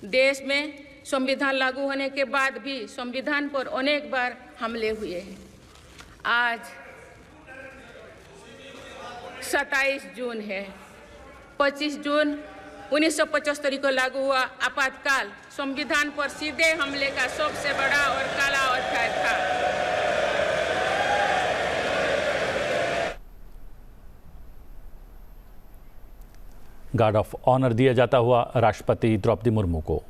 देश में संविधान लागू होने के बाद भी संविधान पर अनेक बार हमले हुए हैं। आज 27 जून है। 25 जून 1975 को लागू हुआ आपातकाल संविधान पर सीधे हमले का सबसे बड़ा और काला अध्याय था। गार्ड ऑफ ऑनर दिया जाता हुआ राष्ट्रपति द्रौपदी मुर्मू को।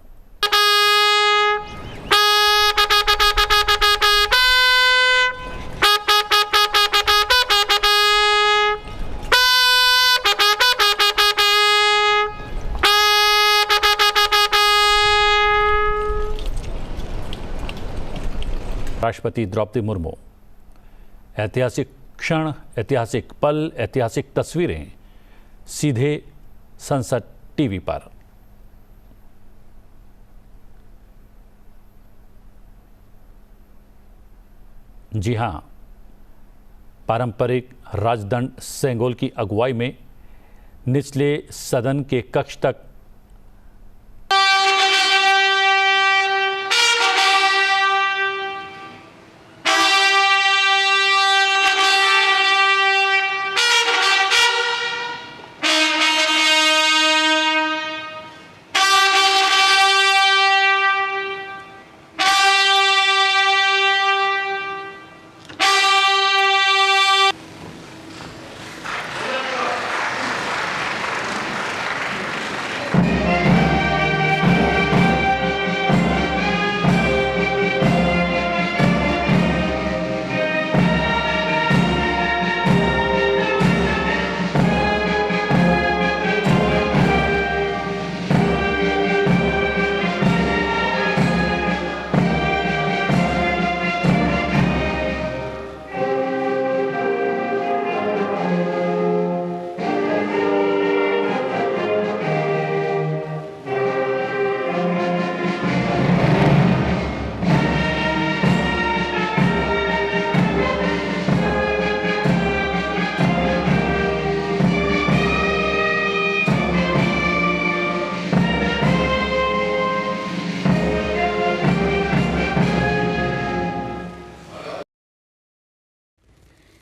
राष्ट्रपति द्रौपदी मुर्मू। ऐतिहासिक क्षण, ऐतिहासिक पल, ऐतिहासिक तस्वीरें सीधे संसद टीवी पर। जी हां, पारंपरिक राजदंड सेंगोल की अगुवाई में निचले सदन के कक्ष तक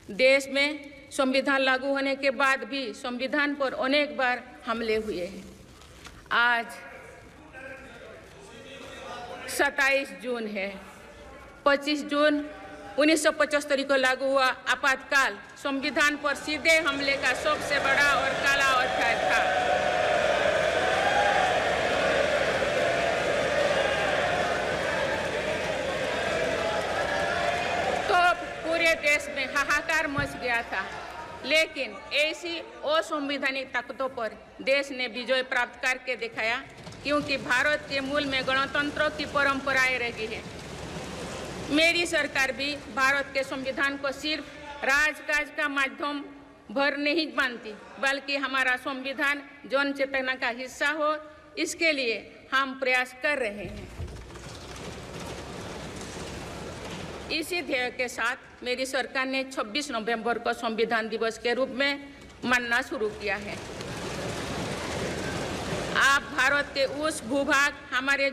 देश में संविधान लागू होने के बाद भी संविधान पर अनेक बार हमले हुए हैं। आज 27 जून है। 25 जून 1975 को लागू हुआ आपातकाल संविधान पर सीधे हमले का सबसे बड़ा और काला अध्याय था। पूरे देश में हाहाकार मच गया था, लेकिन ऐसी असंवैधानिक ताकतों पर देश ने विजय प्राप्त करके दिखाया, क्योंकि भारत के मूल में गणतंत्र की परंपराएं रही है। मेरी सरकार भी भारत के संविधान को सिर्फ राजकाज का माध्यम भर नहीं मानती, बल्कि हमारा संविधान जन चेतना का हिस्सा हो, इसके लिए हम प्रयास कर रहे हैं। इसी ध्येय के साथ मेरी सरकार ने 26 नवंबर को संविधान दिवस के रूप में मानना शुरू किया है। अब भारत के उस भूभाग हमारे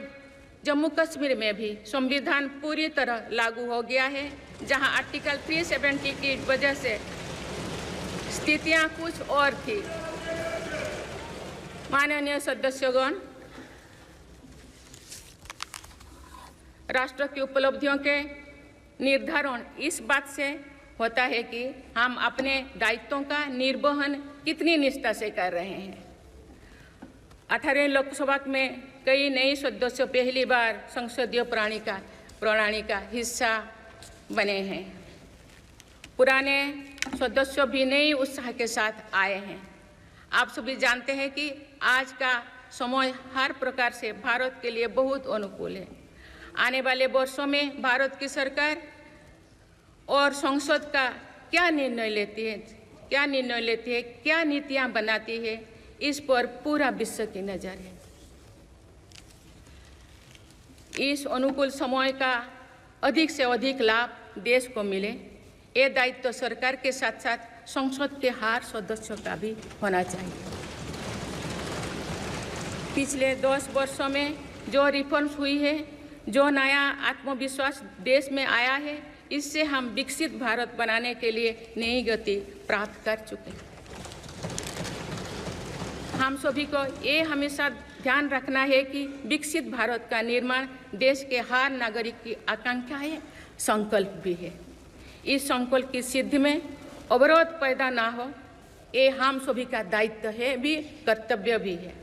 जम्मू कश्मीर में भी संविधान पूरी तरह लागू हो गया है, जहां आर्टिकल 370 की वजह से स्थितियां कुछ और थी। माननीय सदस्यगण, राष्ट्र की उपलब्धियों के निर्धारण इस बात से होता है कि हम अपने दायित्वों का निर्वहन कितनी निष्ठा से कर रहे हैं। 18 लोकसभा में कई नए सदस्य पहली बार संसदीय प्रणाली का हिस्सा बने हैं। पुराने सदस्य भी नए उत्साह के साथ आए हैं। आप सभी जानते हैं कि आज का समय हर प्रकार से भारत के लिए बहुत अनुकूल है। आने वाले वर्षों में भारत की सरकार और संसद का क्या निर्णय लेती है, क्या नीतियां बनाती है, इस पर पूरा विश्व की नज़र है। इस अनुकूल समय का अधिक से अधिक लाभ देश को मिले, ये दायित्व सरकार के साथ साथ संसद के हर सदस्यों का भी होना चाहिए। पिछले 10 वर्षों में जो रिफॉर्म्स हुई है, जो नया आत्मविश्वास देश में आया है, इससे हम विकसित भारत बनाने के लिए नई गति प्राप्त कर चुके हैं। हम सभी को ये हमेशा ध्यान रखना है कि विकसित भारत का निर्माण देश के हर नागरिक की आकांक्षा है, संकल्प भी है। इस संकल्प की सिद्धि में अवरोध पैदा ना हो, ये हम सभी का दायित्व है भी, कर्तव्य भी है।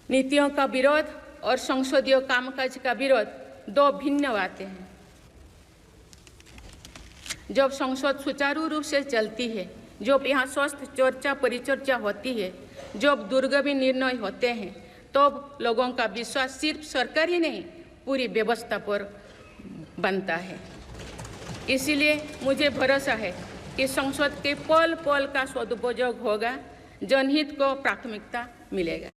नीतियों का विरोध और संसदीय कामकाज का विरोध दो भिन्न बातें हैं। जब संसद सुचारू रूप से चलती है, जब यहाँ स्वस्थ चर्चा परिचर्चा होती है, जब दूरगामी निर्णय होते हैं, तो लोगों का विश्वास सिर्फ सरकार ही नहीं, पूरी व्यवस्था पर बनता है। इसीलिए मुझे भरोसा है कि संसद के पल पल का सदुपयोग होगा, जनहित को प्राथमिकता मिलेगा।